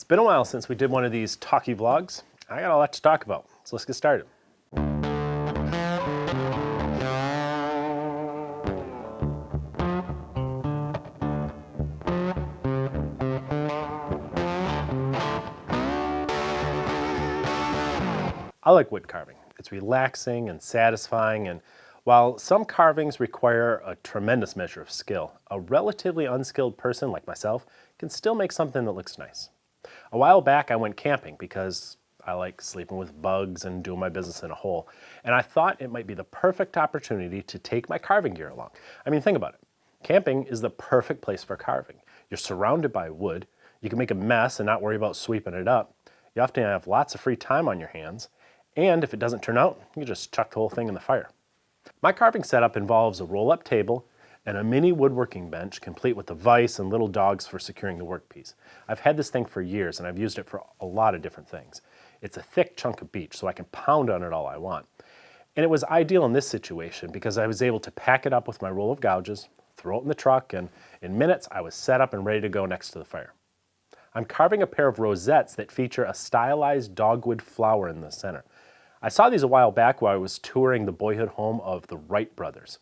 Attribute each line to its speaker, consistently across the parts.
Speaker 1: It's been a while since we did one of these talkie vlogs. I got a lot to talk about, so let's get started. I like wood carving. It's relaxing and satisfying, and while some carvings require a tremendous measure of skill, a relatively unskilled person like myself can still make something that looks nice. A while back I went camping because I like sleeping with bugs and doing my business in a hole, and I thought it might be the perfect opportunity to take my carving gear along. I mean, think about it. Camping is the perfect place for carving. You're surrounded by wood, you can make a mess and not worry about sweeping it up. You often have lots of free time on your hands, and if it doesn't turn out, you just chuck the whole thing in the fire. My carving setup involves a roll-up table and a mini woodworking bench complete with a vise and little dogs for securing the workpiece. I've had this thing for years and I've used it for a lot of different things. It's a thick chunk of beech so I can pound on it all I want. And it was ideal in this situation because I was able to pack it up with my roll of gouges, throw it in the truck, and in minutes I was set up and ready to go next to the fire. I'm carving a pair of rosettes that feature a stylized dogwood flower in the center. I saw these a while back while I was touring the boyhood home of the Wright brothers.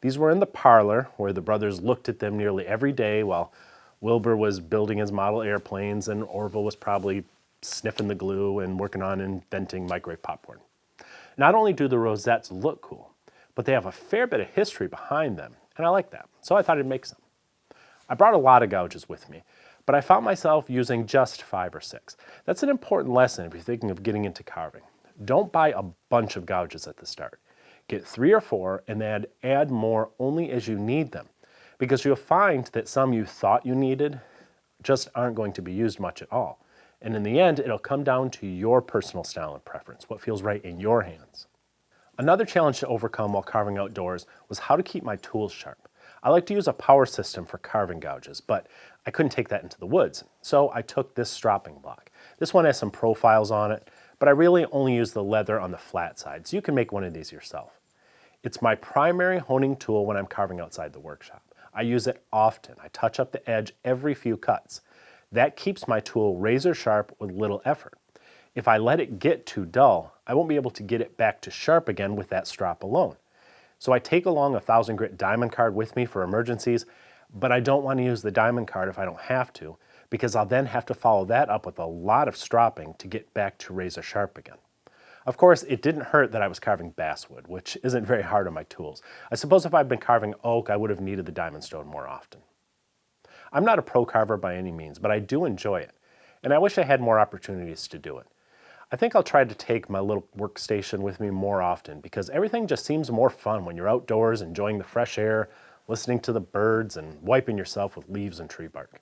Speaker 1: These were in the parlor where the brothers looked at them nearly every day while Wilbur was building his model airplanes and Orville was probably sniffing the glue and working on inventing microwave popcorn. Not only do the rosettes look cool, but they have a fair bit of history behind them, and I like that, so I thought I'd make some. I brought a lot of gouges with me, but I found myself using just 5 or 6. That's an important lesson if you're thinking of getting into carving. Don't buy a bunch of gouges at the start. Get 3 or 4 and then add more only as you need them, because you'll find that some you thought you needed just aren't going to be used much at all. And in the end, it'll come down to your personal style and preference, what feels right in your hands. Another challenge to overcome while carving outdoors was how to keep my tools sharp. I like to use a power system for carving gouges, but I couldn't take that into the woods, so I took this stropping block. This one has some profiles on it, but I really only use the leather on the flat side, so you can make one of these yourself. It's my primary honing tool when I'm carving outside the workshop. I use it often. I touch up the edge every few cuts. That keeps my tool razor sharp with little effort. If I let it get too dull, I won't be able to get it back to sharp again with that strop alone. So I take along a 1000 grit diamond card with me for emergencies, but I don't want to use the diamond card if I don't have to, because I'll then have to follow that up with a lot of stropping to get back to razor sharp again. Of course, it didn't hurt that I was carving basswood, which isn't very hard on my tools. I suppose if I'd been carving oak, I would have needed the diamond stone more often. I'm not a pro carver by any means, but I do enjoy it, and I wish I had more opportunities to do it. I think I'll try to take my little workstation with me more often because everything just seems more fun when you're outdoors enjoying the fresh air, listening to the birds, and wiping yourself with leaves and tree bark.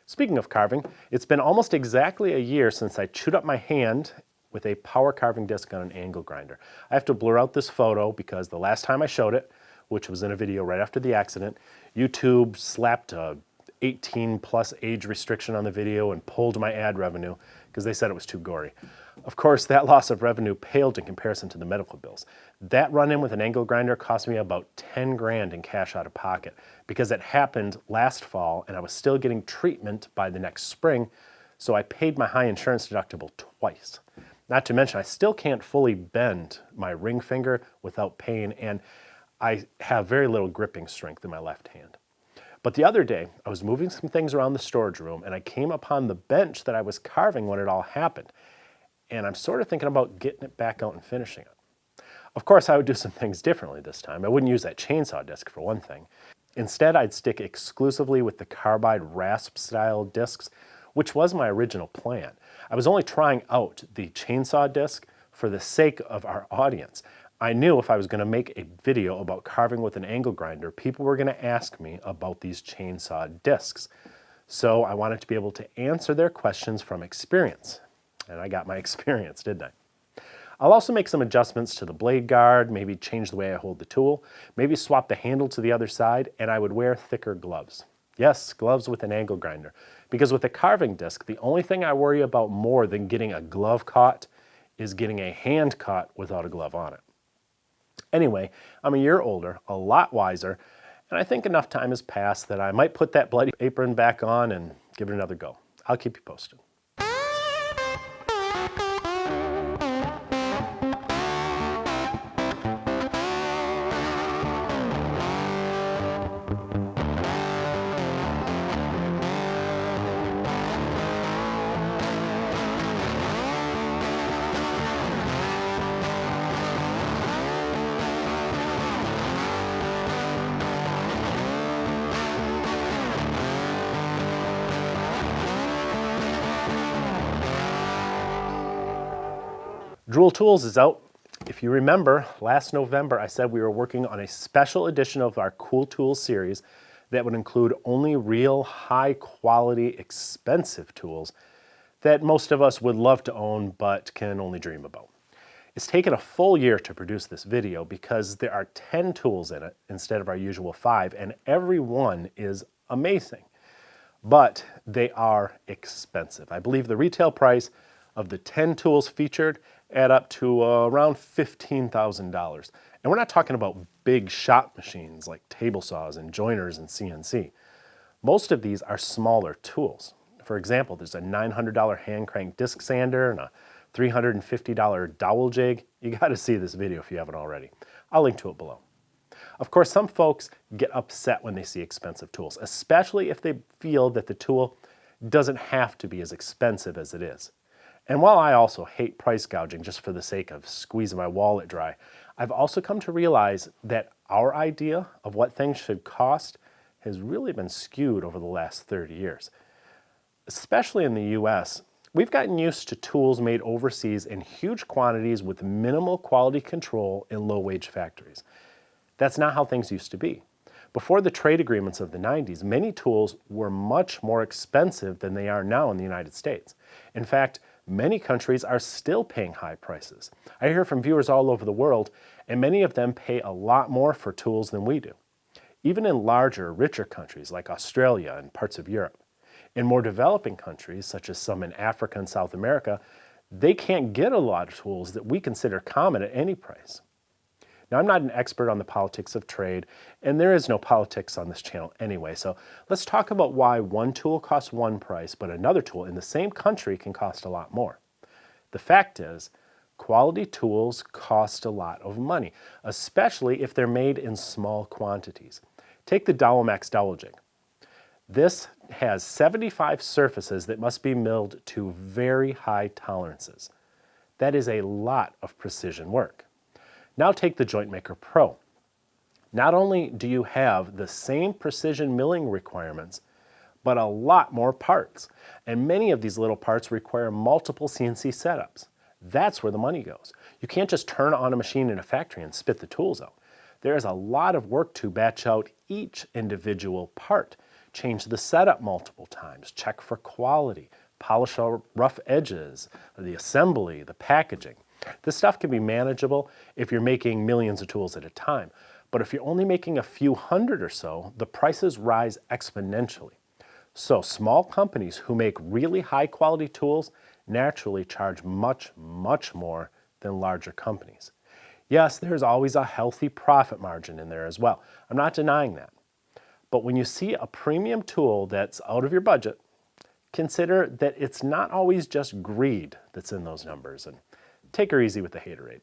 Speaker 1: Speaking of carving, it's been almost exactly a year since I chewed up my hand with a power carving disc on an angle grinder. I have to blur out this photo because the last time I showed it, which was in a video right after the accident, YouTube slapped a 18 plus age restriction on the video and pulled my ad revenue because they said it was too gory. Of course, that loss of revenue paled in comparison to the medical bills. That run-in with an angle grinder cost me about 10 grand in cash out of pocket because it happened last fall and I was still getting treatment by the next spring, so I paid my high insurance deductible twice. Not to mention, I still can't fully bend my ring finger without pain, and I have very little gripping strength in my left hand. But the other day, I was moving some things around the storage room and I came upon the bench that I was carving when it all happened. And I'm sort of thinking about getting it back out and finishing it. Of course, I would do some things differently this time. I wouldn't use that chainsaw disc for one thing. Instead, I'd stick exclusively with the carbide rasp style discs, which was my original plan. I was only trying out the chainsaw disc for the sake of our audience. I knew if I was going to make a video about carving with an angle grinder, people were going to ask me about these chainsaw discs. So I wanted to be able to answer their questions from experience. And I got my experience, didn't I? I'll also make some adjustments to the blade guard, maybe change the way I hold the tool, maybe swap the handle to the other side, and I would wear thicker gloves. Yes, gloves with an angle grinder. Because with a carving disc, the only thing I worry about more than getting a glove caught is getting a hand caught without a glove on it. Anyway, I'm a year older, a lot wiser, and I think enough time has passed that I might put that bloody apron back on and give it another go. I'll keep you posted. Drool Tools is out. If you remember, last November I said we were working on a special edition of our Cool Tools series that would include only real high quality, expensive tools that most of us would love to own but can only dream about. It's taken a full year to produce this video because there are 10 tools in it instead of our usual 5, and every one is amazing. But they are expensive. I believe the retail price of the 10 tools featured add up to around $15,000. And we're not talking about big shop machines like table saws and joiners and CNC. Most of these are smaller tools. For example, there's a $900 hand crank disc sander and a $350 dowel jig. You gotta see this video if you haven't already. I'll link to it below. Of course, some folks get upset when they see expensive tools, especially if they feel that the tool doesn't have to be as expensive as it is. And while I also hate price gouging just for the sake of squeezing my wallet dry, I've also come to realize that our idea of what things should cost has really been skewed over the last 30 years. Especially in the US, we've gotten used to tools made overseas in huge quantities with minimal quality control in low-wage factories. That's not how things used to be. Before the trade agreements of the 90s, many tools were much more expensive than they are now in the United States. In fact, many countries are still paying high prices. I hear from viewers all over the world, and many of them pay a lot more for tools than we do. Even in larger, richer countries like Australia and parts of Europe. In more developing countries, such as some in Africa and South America, they can't get a lot of tools that we consider common at any price. Now, I'm not an expert on the politics of trade, and there is no politics on this channel anyway, so let's talk about why one tool costs one price, but another tool in the same country can cost a lot more. The fact is, quality tools cost a lot of money, especially if they're made in small quantities. Take the Dowelmax dowel jig. This has 75 surfaces that must be milled to very high tolerances. That is a lot of precision work. Now take the Jointmaker Pro. Not only do you have the same precision milling requirements, but a lot more parts. And many of these little parts require multiple CNC setups. That's where the money goes. You can't just turn on a machine in a factory and spit the tools out. There is a lot of work to batch out each individual part, change the setup multiple times, check for quality, polish our rough edges, the assembly, the packaging. This stuff can be manageable if you're making millions of tools at a time, but if you're only making a few hundred or so, the prices rise exponentially. So small companies who make really high quality tools naturally charge much, much more than larger companies. Yes, there's always a healthy profit margin in there as well. I'm not denying that. But when you see a premium tool that's out of your budget, consider that it's not always just greed that's in those numbers, and take her easy with the haterade.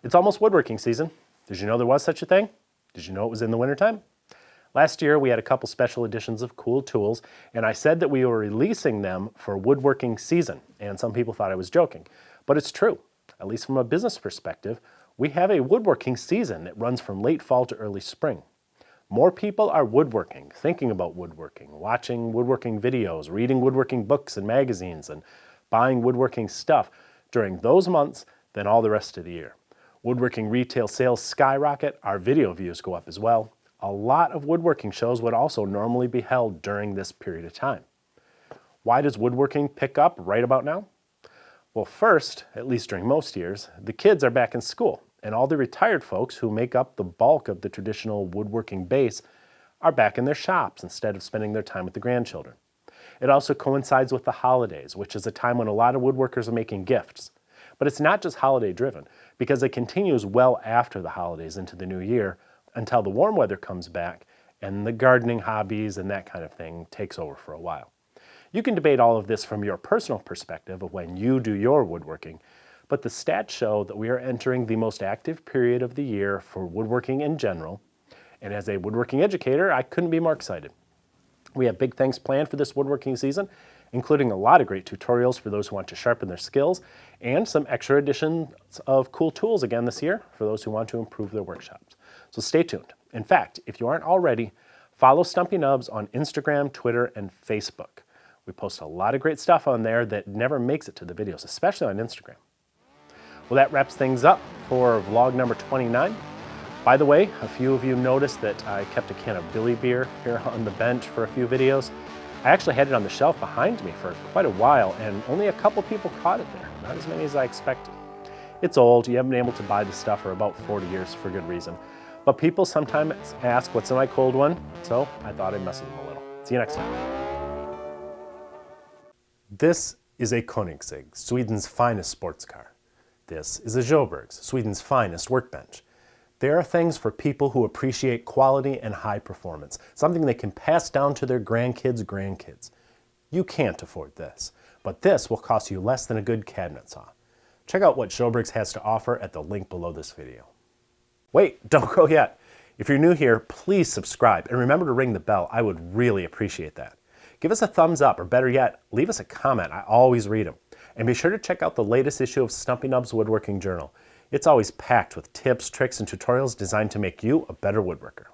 Speaker 1: It's almost woodworking season. Did you know there was such a thing? Did you know it was in the wintertime? Last year, we had a couple special editions of Cool Tools, and I said that we were releasing them for woodworking season, and some people thought I was joking. But it's true. At least from a business perspective, we have a woodworking season that runs from late fall to early spring. More people are woodworking, thinking about woodworking, watching woodworking videos, reading woodworking books and magazines, and buying woodworking stuff during those months than all the rest of the year. Woodworking retail sales skyrocket, our video views go up as well. A lot of woodworking shows would also normally be held during this period of time. Why does woodworking pick up right about now? Well, first, at least during most years, the kids are back in school, and all the retired folks who make up the bulk of the traditional woodworking base are back in their shops instead of spending their time with the grandchildren. It also coincides with the holidays, which is a time when a lot of woodworkers are making gifts. But it's not just holiday driven, because it continues well after the holidays into the new year until the warm weather comes back and the gardening hobbies and that kind of thing takes over for a while. You can debate all of this from your personal perspective of when you do your woodworking, but the stats show that we are entering the most active period of the year for woodworking in general, and as a woodworking educator, I couldn't be more excited. We have big things planned for this woodworking season, including a lot of great tutorials for those who want to sharpen their skills, and some extra additions of cool tools again this year for those who want to improve their workshops. So stay tuned. In fact, if you aren't already, follow Stumpy Nubs on Instagram, Twitter, and Facebook. We post a lot of great stuff on there that never makes it to the videos, especially on Instagram. Well, that wraps things up for vlog number 29. By the way, a few of you noticed that I kept a can of Billy beer here on the bench for a few videos. I actually had it on the shelf behind me for quite a while, and only a couple people caught it there, not as many as I expected. It's old, you haven't been able to buy this stuff for about 40 years for good reason. But people sometimes ask what's in my cold one, so I thought I'd mess with them a little. See you next time. This is a Koenigsegg, Sweden's finest sports car. This is a Sjöbergs, Sweden's finest workbench. There are things for people who appreciate quality and high performance, something they can pass down to their grandkids' You can't afford this, but this will cost you less than a good cabinet saw. Check out what Sjöbergs has to offer at the link below this video. Wait, don't go yet. If you're new here, please subscribe and remember to ring the bell. I would really appreciate that. Give us a thumbs up, or better yet, leave us a comment. I always read them. And be sure to check out the latest issue of Stumpy Nubs Woodworking Journal. It's always packed with tips, tricks, and tutorials designed to make you a better woodworker.